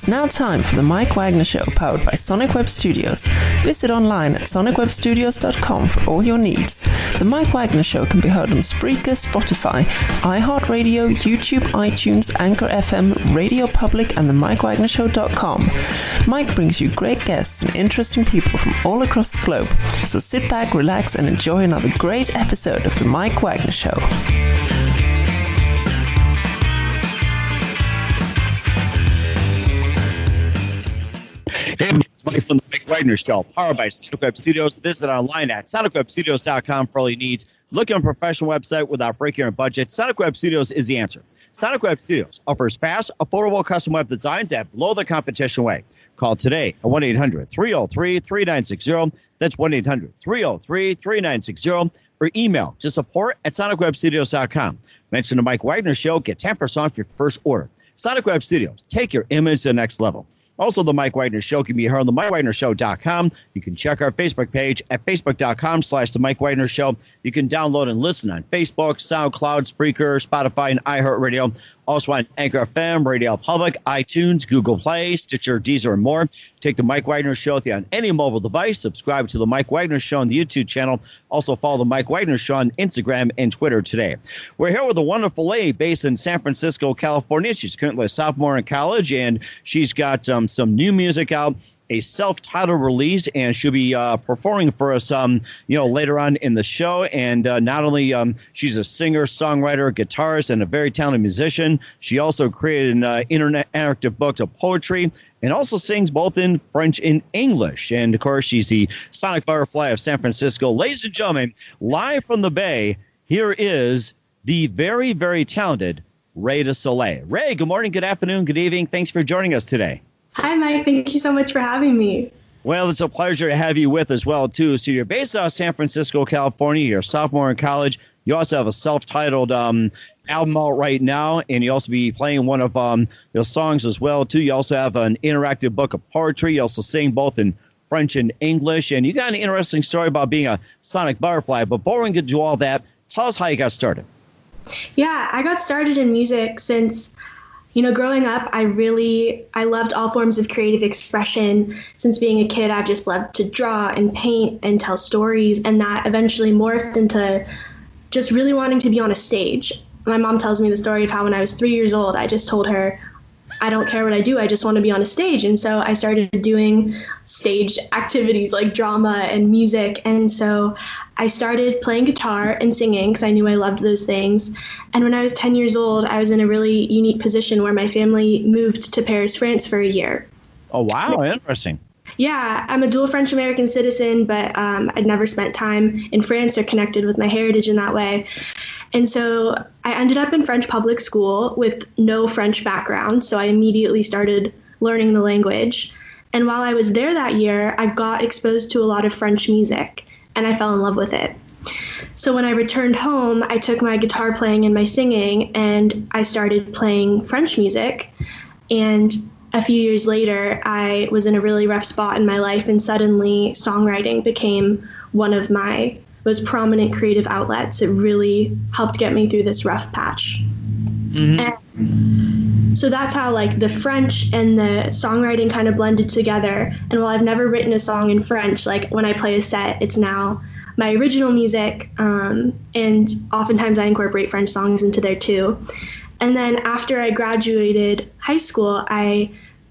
It's now time for the Mike Wagner Show, powered by Sonic Web Studios. Visit online at sonicwebstudios.com for all your needs. The Mike Wagner Show can be heard on Spreaker, Spotify, iHeartRadio, YouTube, iTunes, Anchor FM, Radio Public, and the MikeWagnerShow.com. Mike brings you great guests and interesting people from all across the globe. So sit back, relax, and enjoy another great episode of the Mike Wagner Show. Hey, it's Mike from the Mike Wagner Show, powered by Sonic Web Studios. Visit online at sonicwebstudios.com for all your needs. Looking at a professional website without breaking your budget, Sonic Web Studios is the answer. Sonic Web Studios offers fast, affordable custom web designs at below the competition rate. Call today at 1-800-303-3960. That's 1-800-303-3960. Or email to support@sonicwebstudios.com. Mention the Mike Wagner Show. Get 10% off your first order. Sonic Web Studios. Take your image to the next level. Also, the Mike Wagner Show can be heard on the MikeWagnerShow.com. You can check our Facebook page at facebook.com/The Mike Wagner Show. You can download and listen on Facebook, SoundCloud, Spreaker, Spotify, and iHeartRadio. Also on Anchor FM, Radio Public, iTunes, Google Play, Stitcher, Deezer, and more. Take the Mike Wagner Show with you on any mobile device. Subscribe to the Mike Wagner Show on the YouTube channel. Also follow the Mike Wagner Show on Instagram and Twitter today. We're here with a wonderful lady based in San Francisco, California. She's currently a sophomore in college, and she's got some new music out, a self-titled release, and she'll be performing for us later on in the show. And not only she's a singer, songwriter, guitarist, and a very talented musician, she also created an interactive book of poetry and also sings both in French and English. And of course, she's the Sonic Butterfly of San Francisco. Ladies and gentlemen, live from the Bay, here is the very, very talented Rae Du Soleil. Rae, good morning, good afternoon, good evening. Thanks for joining us today. Hi, Mike. Thank you so much for having me. Well, it's a pleasure to have you with as well, too. So you're based out of San Francisco, California. You're a sophomore in college. You also have a self-titled album out right now, and you also be playing one of your songs as well, too. You also have an interactive book of poetry. You also sing both in French and English, and you got an interesting story about being a Sonic Butterfly. But before we get to all that, tell us how you got started. Yeah, I got started in music since growing up, I loved all forms of creative expression. Since being a kid, I've just loved to draw and paint and tell stories, and that eventually morphed into just really wanting to be on a stage. My mom tells me the story of how when I was 3 years old, I just told her, I don't care what I do, I just want to be on a stage. And so I started doing stage activities like drama and music. And so I started playing guitar and singing because I knew I loved those things. And when I was 10 years old, I was in a really unique position where my family moved to Paris, France for a year. Oh, wow. Interesting. Yeah, I'm a dual French-American citizen, but I'd never spent time in France or connected with my heritage in that way. And so I ended up in French public school with no French background, so I immediately started learning the language. And while I was there that year, I got exposed to a lot of French music, and I fell in love with it. So when I returned home, I took my guitar playing and my singing, and I started playing French music. And a few years later, I was in a really rough spot in my life, and suddenly songwriting became one of my most prominent creative outlets. It really helped get me through this rough patch. Mm-hmm. And so that's how the French and the songwriting kind of blended together. And while I've never written a song in French, when I play a set, it's now my original music. And oftentimes I incorporate French songs into there too. And then after I graduated high school, I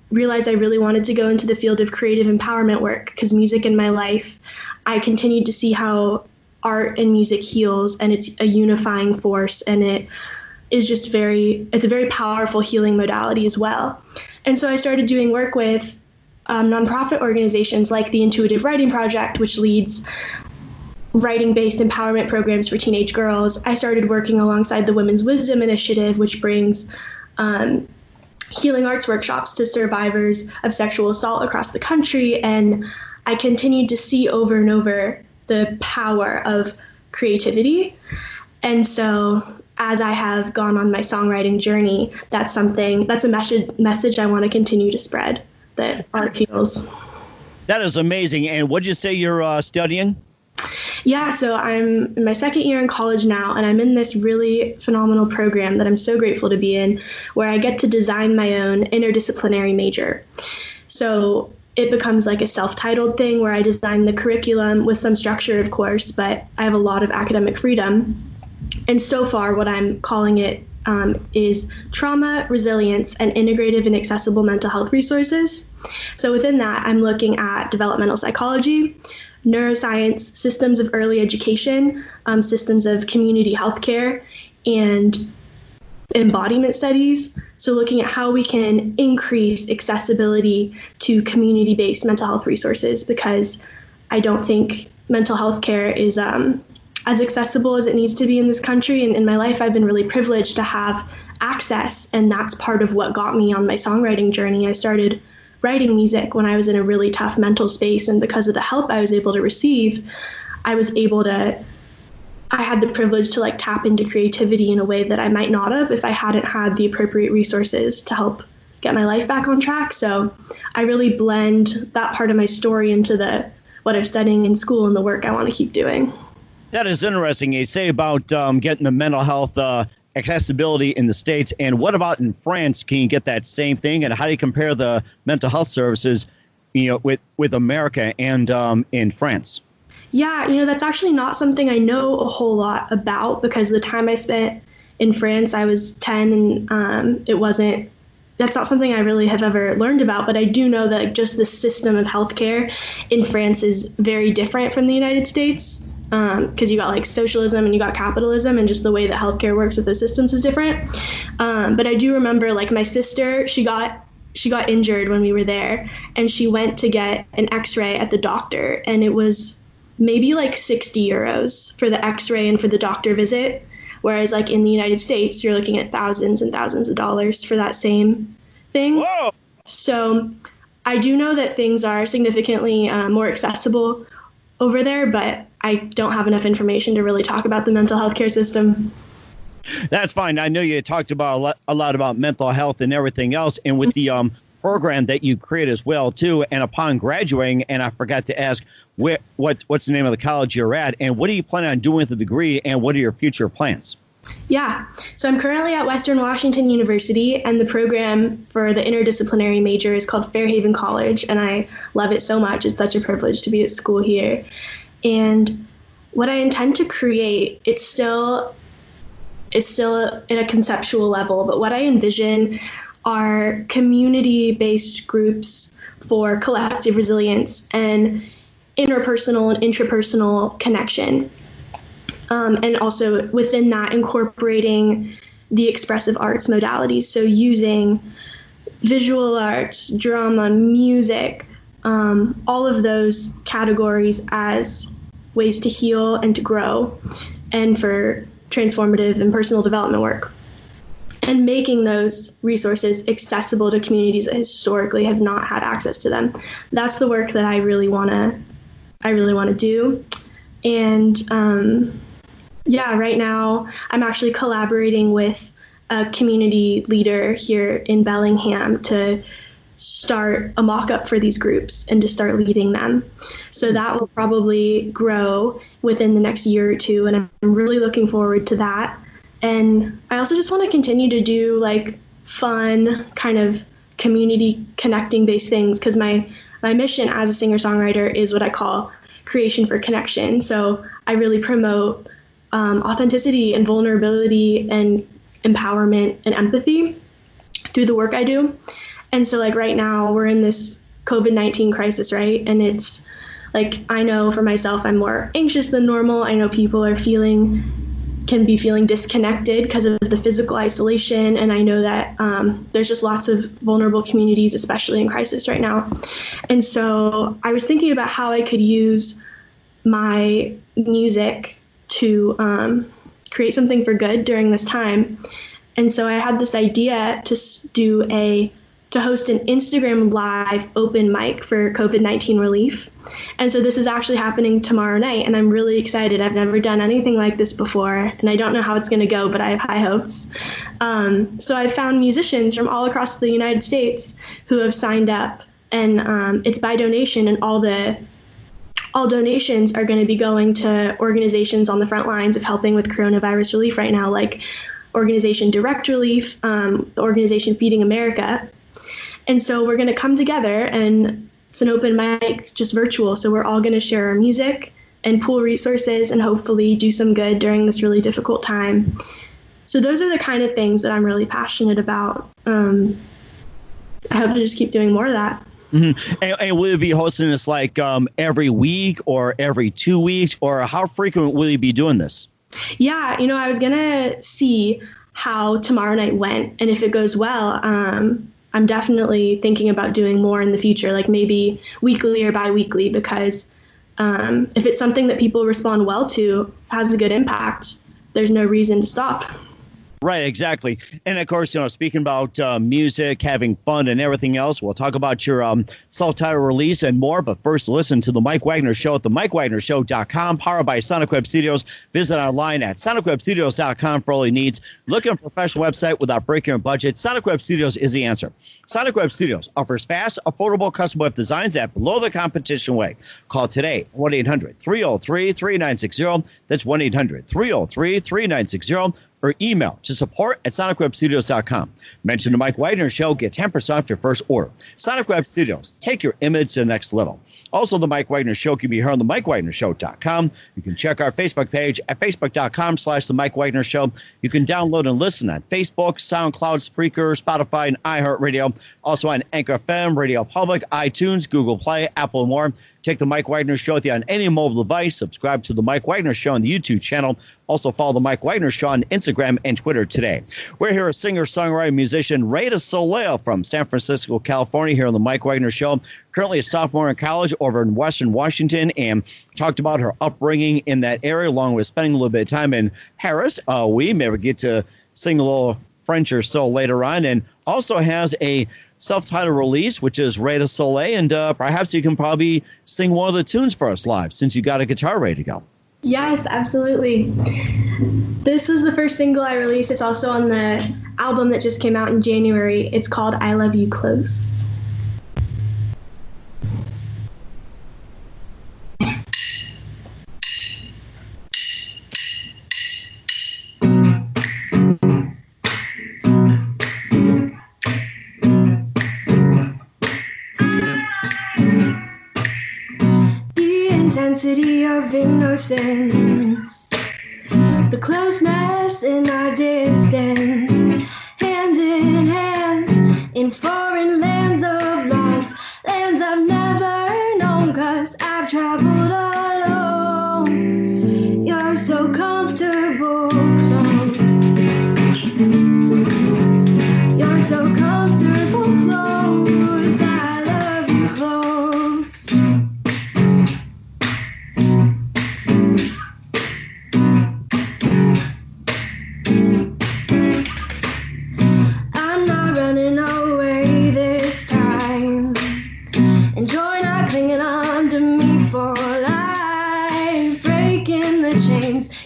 realized I really wanted to go into the field of creative empowerment work, because music in my life, I continued to see how art and music heals, and it's a unifying force, and it is just it's a very powerful healing modality as well. And so I started doing work with nonprofit organizations like the Intuitive Writing Project, which leads writing-based empowerment programs for teenage girls. I started working alongside the Women's Wisdom Initiative, which brings healing arts workshops to survivors of sexual assault across the country. And I continued to see over and over the power of creativity. And so as I have gone on my songwriting journey, that's a message I want to continue to spread, that art heals. That is amazing. And what did you say you're studying? Yeah, so I'm in my second year in college now, and I'm in this really phenomenal program that I'm so grateful to be in, where I get to design my own interdisciplinary major. So it becomes like a self-titled thing where I design the curriculum with some structure, of course, but I have a lot of academic freedom. And so far, what I'm calling it is trauma, resilience, and integrative and accessible mental health resources. So within that, I'm looking at developmental psychology, neuroscience, systems of early education, systems of community healthcare, and embodiment studies. So looking at how we can increase accessibility to community-based mental health resources, because I don't think mental health care is as accessible as it needs to be in this country. And in my life, I've been really privileged to have access, and that's part of what got me on my songwriting journey. I started writing music when I was in a really tough mental space, and because of the help I was able to receive, I had the privilege to like tap into creativity in a way that I might not have if I hadn't had the appropriate resources to help get my life back on track. So I really blend that part of my story into what I'm studying in school and the work I want to keep doing. That is interesting. You say about getting the mental health accessibility in the States. And what about in France? Can you get that same thing? And how do you compare the mental health services, with America and in France? Yeah, that's actually not something I know a whole lot about, because the time I spent in France, I was 10, and that's not something I really have ever learned about. But I do know that just the system of healthcare in France is very different from the United States, because you got like socialism and you got capitalism, and just the way that healthcare works with the systems is different. But I do remember like my sister, she got injured when we were there, and she went to get an x-ray at the doctor, and it was maybe like 60 euros for the x-ray and for the doctor visit. Whereas like in the United States, you're looking at thousands and thousands of dollars for that same thing. Whoa. So I do know that things are significantly more accessible over there, but I don't have enough information to really talk about the mental health care system. That's fine. I know you talked about a lot about mental health and everything else, and with the program that you create as well too. And upon graduating, and I forgot to ask, what's the name of the college you're at, and what are you planning on doing with the degree, and what are your future plans? Yeah, so I'm currently at Western Washington University, and the program for the interdisciplinary major is called Fairhaven College, and I love it so much. It's such a privilege to be at school here. And what I intend to create, it's still at a conceptual level, but what I envision are community-based groups for collective resilience and interpersonal and intrapersonal connection. And also within that, incorporating the expressive arts modalities. So using visual arts, drama, music, all of those categories as ways to heal and to grow, and for transformative and personal development work, and making those resources accessible to communities that historically have not had access to them. That's the work that I really want to do. And right now I'm actually collaborating with a community leader here in Bellingham to start a mock-up for these groups and to start leading them. So that will probably grow within the next year or two, and I'm really looking forward to that. And I also just want to continue to do like fun kind of community connecting based things, because my mission as a singer-songwriter is what I call creation for connection. So I really promote authenticity and vulnerability and empowerment and empathy through the work I do. And so like right now we're in this COVID-19 crisis, right? And it's like, I know for myself, I'm more anxious than normal. I know people can be feeling disconnected because of the physical isolation. And I know that there's just lots of vulnerable communities, especially in crisis right now. And so I was thinking about how I could use my music to create something for good during this time. And so I had this idea to host an Instagram live open mic for COVID-19 relief. And so this is actually happening tomorrow night, and I'm really excited. I've never done anything like this before, and I don't know how it's going to go, but I have high hopes. So I've found musicians from all across the United States who have signed up, and it's by donation, and all the all donations are going to be going to organizations on the front lines of helping with coronavirus relief right now, like organization Direct Relief, the organization Feeding America. And so we're going to come together, and it's an open mic, just virtual. So we're all going to share our music and pool resources and hopefully do some good during this really difficult time. So those are the kind of things that I'm really passionate about. I hope to just keep doing more of that. Mm-hmm. And will you be hosting this like every week or every 2 weeks, or how frequent will you be doing this? Yeah, I was going to see how tomorrow night went. And if it goes well, I'm definitely thinking about doing more in the future, like maybe weekly or bi-weekly, because if it's something that people respond well to, has a good impact, there's no reason to stop. Right, exactly. And of course, speaking about music, having fun and everything else, we'll talk about your self-titled release and more. But first, listen to The Mike Wagner Show at themikewagnershow.com, powered by Sonic Web Studios. Visit online at sonicwebstudios.com for all your needs. Look at a professional website without breaking your budget. Sonic Web Studios is the answer. Sonic Web Studios offers fast, affordable custom web designs at below the competition way. Call today, 1-800-303-3960. That's 1-800-303-3960. Or email to support@sonicwebstudios.com. Mention the Mike Wagner Show, get 10% off your first order. Sonic Web Studios, take your image to the next level. Also, the Mike Wagner Show can be heard on the MikeWagnerShow.com. You can check our Facebook page at Facebook.com/The Mike Wagner Show. You can download and listen on Facebook, SoundCloud, Spreaker, Spotify, and iHeartRadio. Also on Anchor FM, Radio Public, iTunes, Google Play, Apple, and more. Take the Mike Wagner Show with you on any mobile device. Subscribe to the Mike Wagner Show on the YouTube channel. Also follow the Mike Wagner Show on Instagram and Twitter today. We're here with singer-songwriter, musician Rae Du Soleil from San Francisco, California, here on the Mike Wagner Show. Currently a sophomore in college over in Western Washington, and talked about her upbringing in that area, along with spending a little bit of time in Paris. We maybe get to sing a little French or so later on, and also has a self-titled release, which is Rae Du Soleil, and perhaps you can probably sing one of the tunes for us live, since you got a guitar ready to go. Yes, absolutely. This was the first single I released. It's also on the album that just came out in January. It's called I Love You Close. Intensity of innocence, the closeness in our distance, hand in hand in foreign lands of life, lands I've never known, 'cause I've traveled alone. You're so comfortable close, you're so comfortable close, I love you close.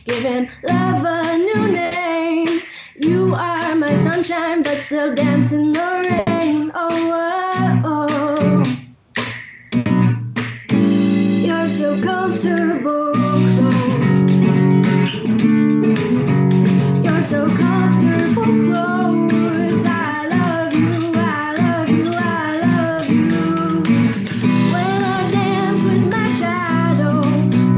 Giving love a new name. You are my sunshine, but still dance in the rain. Oh, oh, oh. You're so comfortable close. You're so comfortable close. I love you, I love you, I love you. When I dance with my shadow,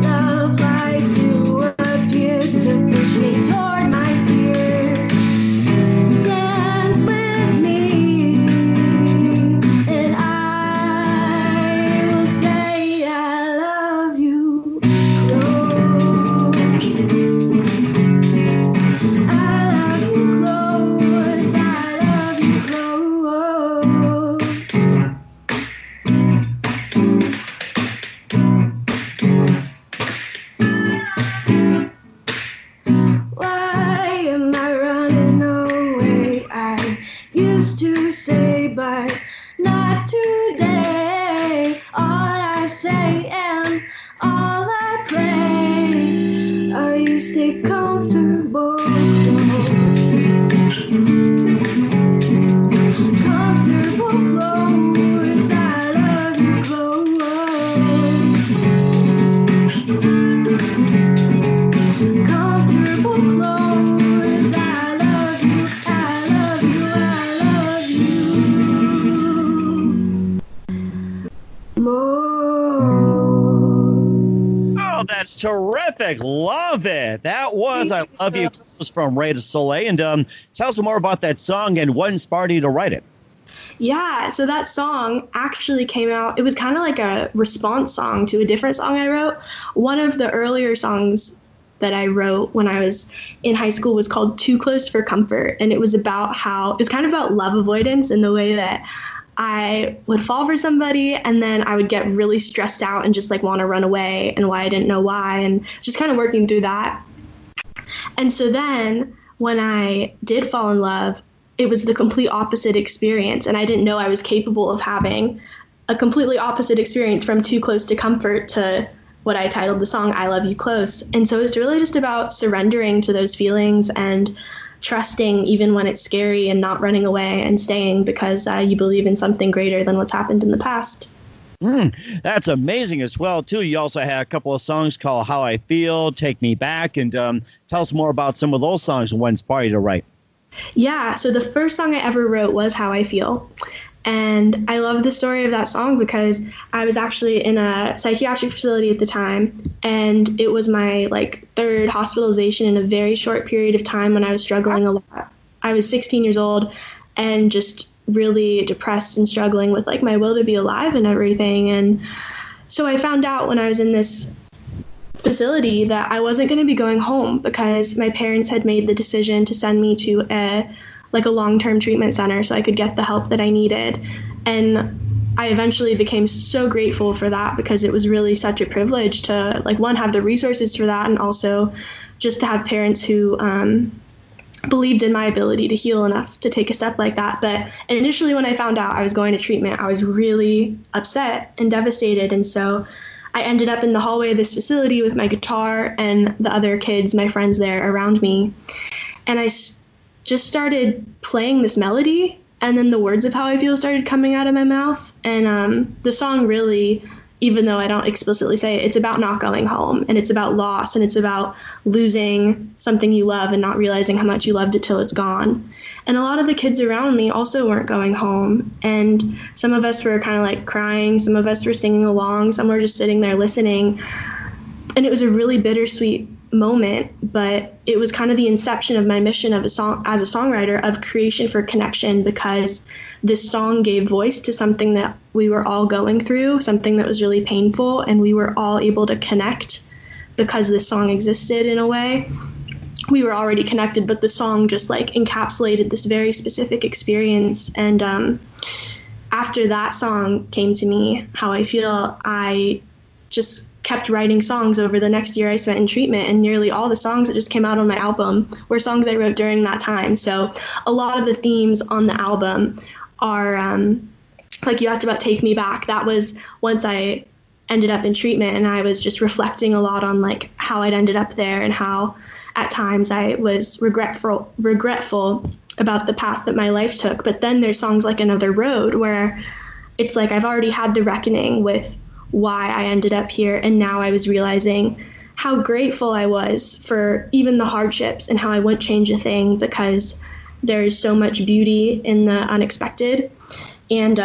love like you appears to push me toward my fears. Dance with me. That's terrific. Love it. That was I Love You Close from Rae Du Soleil. And tell us more about that song and what inspired you to write it. Yeah, so that song actually came out. It was kind of like a response song to a different song I wrote. One of the earlier songs that I wrote when I was in high school was called Too Close for Comfort. And it was about it's kind of about love avoidance in the way that I would fall for somebody and then I would get really stressed out and just like want to run away and why I didn't know why, and just kind of working through that. And so then when I did fall in love, it was the complete opposite experience. And I didn't know I was capable of having a completely opposite experience from Too Close to Comfort to what I titled the song, I Love You Close. And so it's really just about surrendering to those feelings and trusting even when it's scary and not running away and staying because you believe in something greater than what's happened in the past. That's amazing as well, too. You also had a couple of songs called How I Feel, Take Me Back, and tell us more about some of those songs and what inspired you to write. Yeah, so the first song I ever wrote was How I Feel. And I love the story of that song because I was actually in a psychiatric facility at the time, and it was my third hospitalization in a very short period of time when I was struggling a lot. I was 16 years old and just really depressed and struggling with my will to be alive and everything. And so I found out when I was in this facility that I wasn't going to be going home because my parents had made the decision to send me to a long-term treatment center so I could get the help that I needed. And I eventually became so grateful for that because it was really such a privilege to one, have the resources for that, and also just to have parents who believed in my ability to heal enough to take a step like that. But initially when I found out I was going to treatment, I was really upset and devastated. And so I ended up in the hallway of this facility with my guitar and the other kids, my friends there around me. And I just started playing this melody, and then the words of How I Feel started coming out of my mouth. And the song really, even though I don't explicitly say it, it's about not going home, and it's about loss, and it's about losing something you love and not realizing how much you loved it till it's gone. And a lot of the kids around me also weren't going home, and some of us were kind of crying, some of us were singing along, some were just sitting there listening. And it was a really bittersweet moment, but it was kind of the inception of my mission of as a songwriter of creation for connection, because this song gave voice to something that we were all going through, something that was really painful, and we were all able to connect because this song existed in a way. We were already connected, but the song just encapsulated this very specific experience. And after that song came to me, How I Feel, I just kept writing songs over the next year I spent in treatment, and nearly all the songs that just came out on my album were songs I wrote during that time. So a lot of the themes on the album are you asked about Take Me Back. That was once I ended up in treatment, and I was just reflecting a lot on how I'd ended up there and how at times I was regretful about the path that my life took. But then there's songs like Another Road where it's I've already had the reckoning with why I ended up here, and now I was realizing how grateful I was for even the hardships and how I wouldn't change a thing because there is so much beauty in the unexpected. And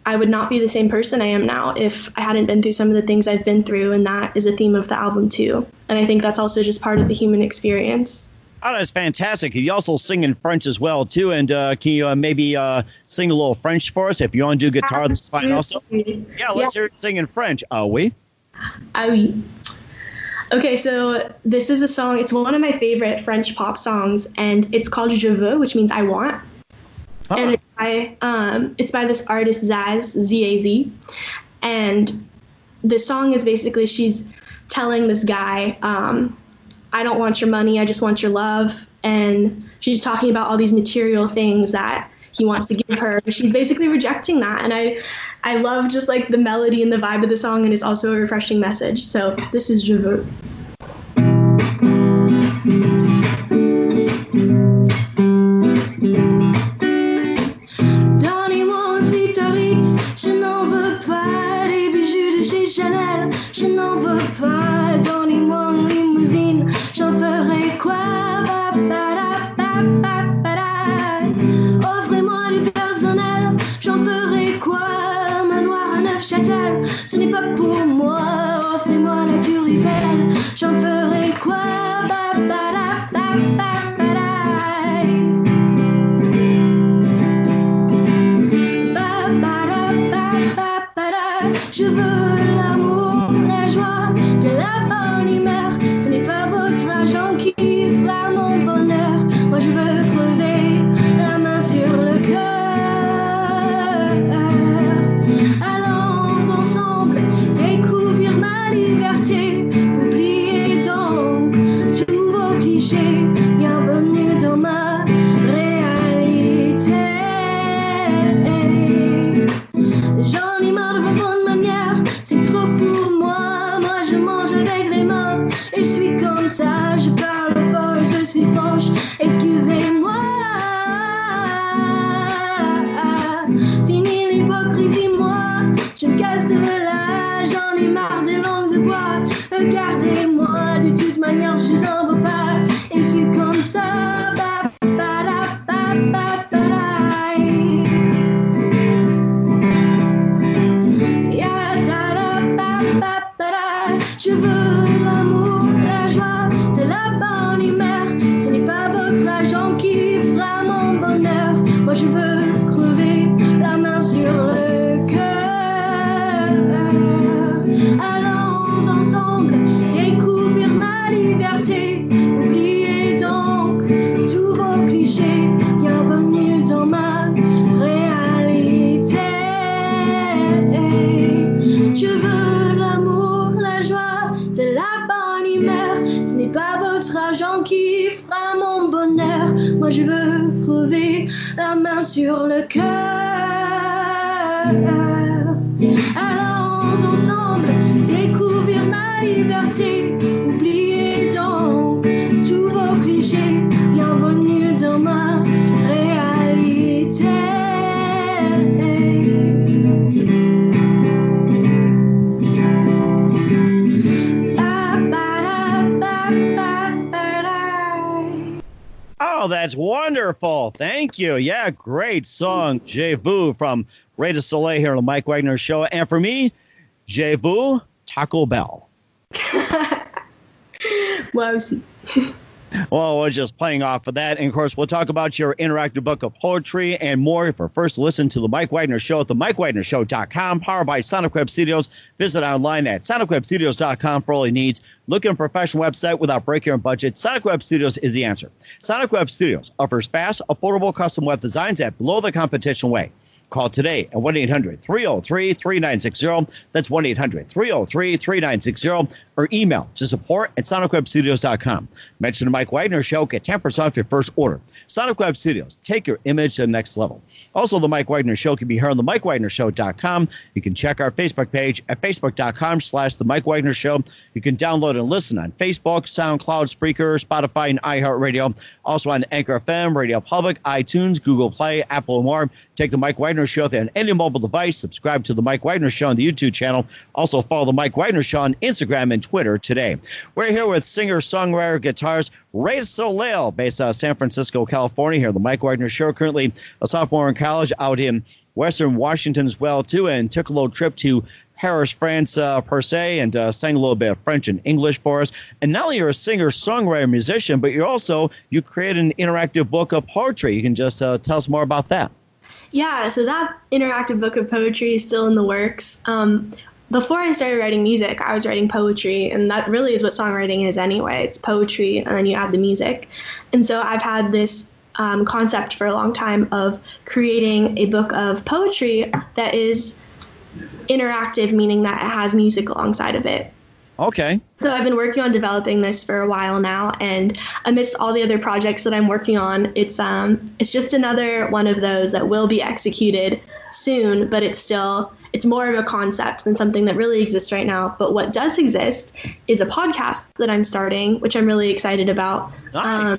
I would not be the same person I am now if I hadn't been through some of the things I've been through, and that is a theme of the album too. And I think that's also just part of the human experience. Oh, that's fantastic. You also sing in French as well, too. And can you maybe sing a little French for us? If you want to do guitar, that's fine also. Yeah, let's hear it sing in French. Ah oui? Ah oui. Okay, so this is a song. It's one of my favorite French pop songs, and it's called Je veux, which means I want. And it's by this artist, Zaz, Z-A-Z. And the song is basically she's telling this guy, I don't want your money, I just want your love. And she's talking about all these material things that he wants to give her. She's basically rejecting that. And I love just the melody and the vibe of the song, and it's also a refreshing message. So this is Je veux. Donnez-moi ensuite un Ritz, je n'en veux pas des bijoux de chez Chanel, je n'en veux pas. Donnez-moi une limousine, j'en ferai quoi? Offrez-moi du personnel, j'en ferai quoi? Un manoir à Neufchâtel, ce n'est pas pour moi. Offrez-moi la durée l'hiver, j'en ferai quoi? Je veux l'amour, la joie, de la bonne humeur. Ce n'est pas votre argent qui fera mon bonheur. Moi je veux crever la main sur le cœur. Allons ensemble découvrir ma liberté. Oubliez donc tous vos clichés. Bienvenue dans ma réalité. J'en ai marre de vos bonnes manières, c'est trop pour moi. Moi je mange avec les mains et je suis comme ça. Je parle fort et je suis franche, excusez-moi. Fini l'hypocrisie, moi je me casse de là. J'en ai marre des langues de bois. Regardez-moi, de toute manière je vous en veux pas. Et je suis comme ça. Je veux l'amour, la joie, de la bonne humeur. Ce n'est pas votre argent qui fera mon bonheur. Moi je veux crever la main sur le cœur. Allons ensemble découvrir ma liberté. Oubliez donc tous vos clichés. Bienvenue dans ma réalité. Je veux l'amour, la joie, de la bonne humeur. Ce n'est pas votre argent qui fera mon bonheur. Moi je veux crever la main sur le cœur. Allons ensemble découvrir ma liberté. Oubliez donc tous vos clichés. Bienvenue dans ma réalité. Oh, that's wonderful. Thank you. Yeah, great song, Je Vous, from Rae Du Soleil here on the Mike Wagner Show. And for me, Je Vous, Taco Bell. Moi aussi. Well, we're just playing off of that. And, of course, we'll talk about your interactive book of poetry and more. For first, listen to The Mike Wagner Show at themikewagnershow.com, powered by Sonic Web Studios. Visit online at sonicwebstudios.com for all your needs. Looking for a professional website without breaking your budget? Sonic Web Studios is the answer. Sonic Web Studios offers fast, affordable custom web designs at below the competition way. Call today at 1-800-303-3960. That's 1-800-303-3960. Or email to support@sonicwebstudios.com. Mention the Mike Wagner Show. Get 10% off your first order. Sonic Web Studios. Take your image to the next level. Also, the Mike Wagner Show can be heard on the MikeWagnerShow.com. You can check our Facebook page at Facebook.com/The Mike Wagner Show. You can download and listen on Facebook, SoundCloud, Spreaker, Spotify, and iHeartRadio. Also on Anchor FM, Radio Public, iTunes, Google Play, Apple, and more. Take the Mike Wagner Show on any mobile device. Subscribe to the Mike Wagner Show on the YouTube channel. Also follow the Mike Wagner Show on Instagram and Twitter today. We're here with singer, songwriter, guitarist Rae Du Soleil, based out of San Francisco, California. Here on the Mike Wagner Show, currently a sophomore in college out in Western Washington as well too, and took a little trip to Paris, France, per se, and sang a little bit of French and English for us. And not only you're a singer, songwriter, musician, but you create an interactive book of poetry. You can just tell us more about that. Yeah, so that interactive book of poetry is still in the works. Before I started writing music, I was writing poetry, and that really is what songwriting is anyway. It's poetry, and then you add the music. And so I've had this concept for a long time of creating a book of poetry that is interactive, meaning that it has music alongside of it. Okay. So I've been working on developing this for a while now, and amidst all the other projects that I'm working on, it's just another one of those that will be executed soon, but it's more of a concept than something that really exists right now. But what does exist is a podcast that I'm starting, which I'm really excited about. Nice.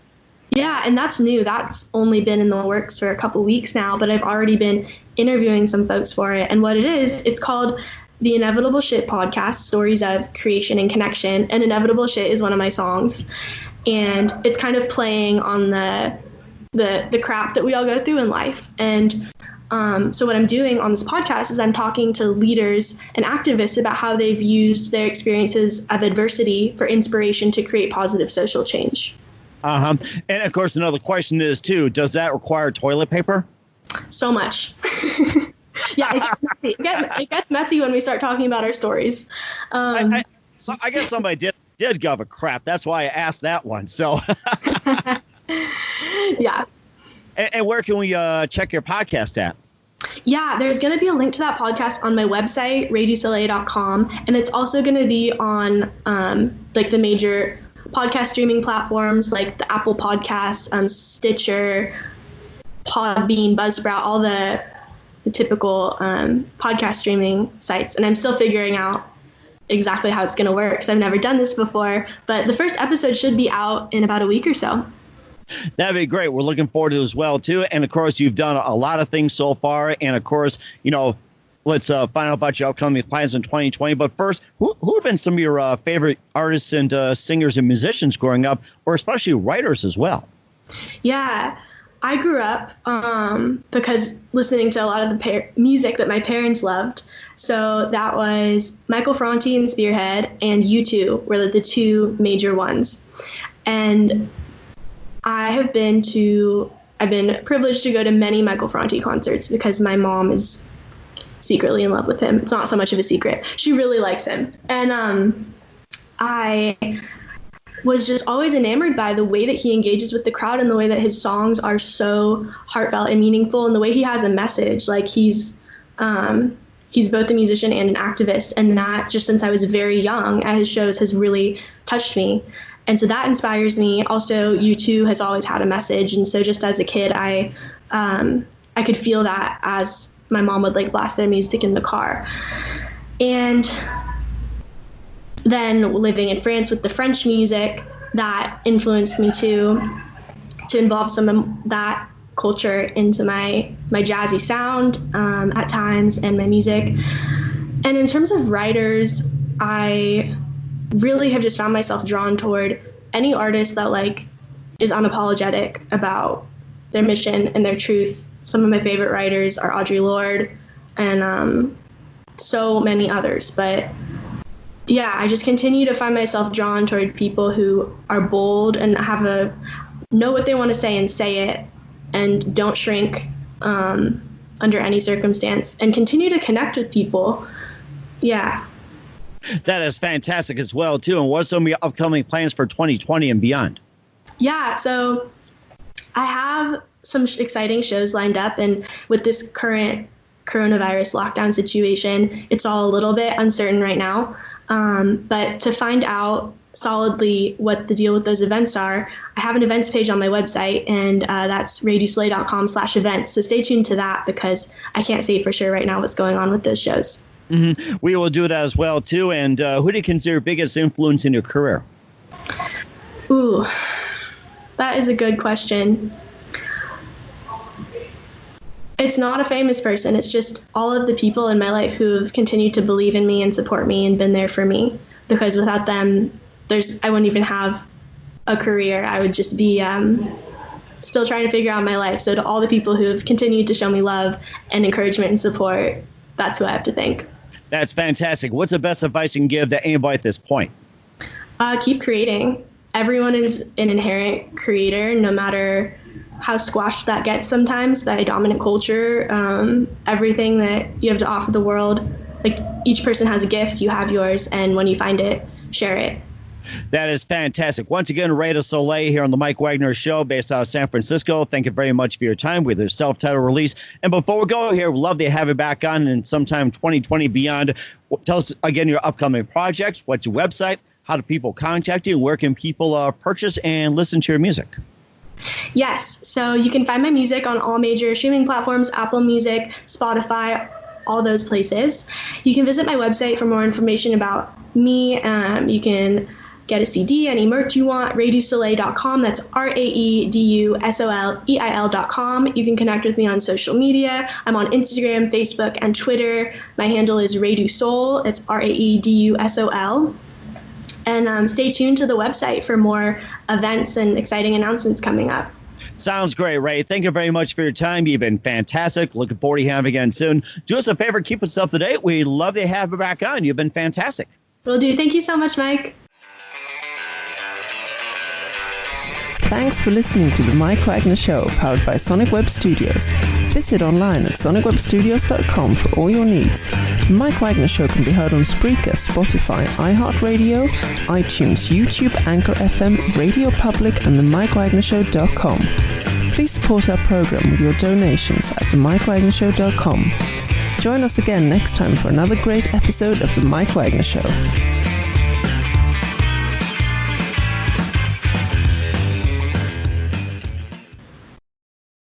Yeah, and that's new. That's only been in the works for a couple weeks now, but I've already been interviewing some folks for it. And what it is, it's called The Inevitable Shit Podcast, Stories of Creation and Connection. And Inevitable Shit is one of my songs. And it's kind of playing on the crap that we all go through in life. And So what I'm doing on this podcast is I'm talking to leaders and activists about how they've used their experiences of adversity for inspiration to create positive social change. And of course, another question is too, does that require toilet paper? So much. Yeah, it gets messy when we start talking about our stories. I guess somebody did give a crap. That's why I asked that one. So, yeah. And where can we check your podcast at? Yeah, there's going to be a link to that podcast on my website, raedusoleil.com. And it's also going to be on like the major podcast streaming platforms like the Apple Podcasts, Stitcher, Podbean, Buzzsprout, all the typical podcast streaming sites. And I'm still figuring out exactly how it's going to work because I've never done this before. But the first episode should be out in about a week or so. That'd be great. We're looking forward to it as well, too. And, of course, you've done a lot of things so far. And, of course, you know, let's find out about your upcoming plans in 2020. But first, who have been some of your favorite artists and singers and musicians growing up, or especially writers as well? Yeah, I grew up because listening to a lot of the music that my parents loved. So that was Michael Franti and Spearhead and U2 were the two major ones. And I've been privileged to go to many Michael Franti concerts because my mom is secretly in love with him. It's not so much of a secret. She really likes him. And I was just always enamored by the way that he engages with the crowd and the way that his songs are so heartfelt and meaningful and the way he has a message. Like he's both a musician and an activist. And that just since I was very young at his shows has really touched me. And so that inspires me. Also, U2 has always had a message. And so just as a kid, I could feel that as my mom would like blast their music in the car. And then living in France with the French music, that influenced me to involve some of that culture into my jazzy sound at times and my music. And in terms of writers, I really have just found myself drawn toward any artist that like is unapologetic about their mission and their truth. Some of my favorite writers are Audre Lorde and so many others. But yeah, I just continue to find myself drawn toward people who are bold and know what they want to say and say it and don't shrink under any circumstance and continue to connect with people. Yeah. That is fantastic as well, too. And what are some of your upcoming plans for 2020 and beyond? Yeah, so I have some exciting shows lined up. And with this current coronavirus lockdown situation, it's all a little bit uncertain right now. But to find out solidly what the deal with those events are, I have an events page on my website, and that's raedusoleil.com/events. So stay tuned to that because I can't say for sure right now what's going on with those shows. Mm-hmm. We will do that as well, too. And who do you consider your biggest influence in your career? Ooh, that is a good question. It's not a famous person. It's just all of the people in my life who have continued to believe in me and support me and been there for me. Because without them, I wouldn't even have a career. I would just be still trying to figure out my life. So to all the people who have continued to show me love and encouragement and support, that's who I have to thank. That's fantastic. What's the best advice you can give to anybody at this point? Keep creating. Everyone is an inherent creator, no matter how squashed that gets sometimes by a dominant culture. Everything that you have to offer the world, like each person has a gift, you have yours, and when you find it, share it. That is fantastic. Once again, Rae Du Soleil here on the Mike Wagner Show based out of San Francisco. Thank you very much for your time with your self-titled release. And before we go here, we'd love to have you back on in sometime 2020 beyond. Tell us again your upcoming projects, what's your website, how do people contact you, where can people purchase and listen to your music? Yes, so you can find my music on all major streaming platforms, Apple Music, Spotify, all those places. You can visit my website for more information about me. You can get a CD, any merch you want, raedusoleil.com. That's RAEDUSOLEIL.com. You can connect with me on social media. I'm on Instagram, Facebook, and Twitter. My handle is Rae Du Soleil. It's RAEDUSOL. And stay tuned to the website for more events and exciting announcements coming up. Sounds great, Rae. Thank you very much for your time. You've been fantastic. Looking forward to having you again soon. Do us a favor, keep us up to date. We'd love to have you back on. You've been fantastic. Will do. Thank you so much, Mike. Thanks for listening to The Mike Wagner Show, powered by Sonic Web Studios. Visit online at sonicwebstudios.com for all your needs. The Mike Wagner Show can be heard on Spreaker, Spotify, iHeartRadio, iTunes, YouTube, Anchor FM, Radio Public, and themikewagnershow.com. Please support our program with your donations at themikewagnershow.com. Join us again next time for another great episode of The Mike Wagner Show.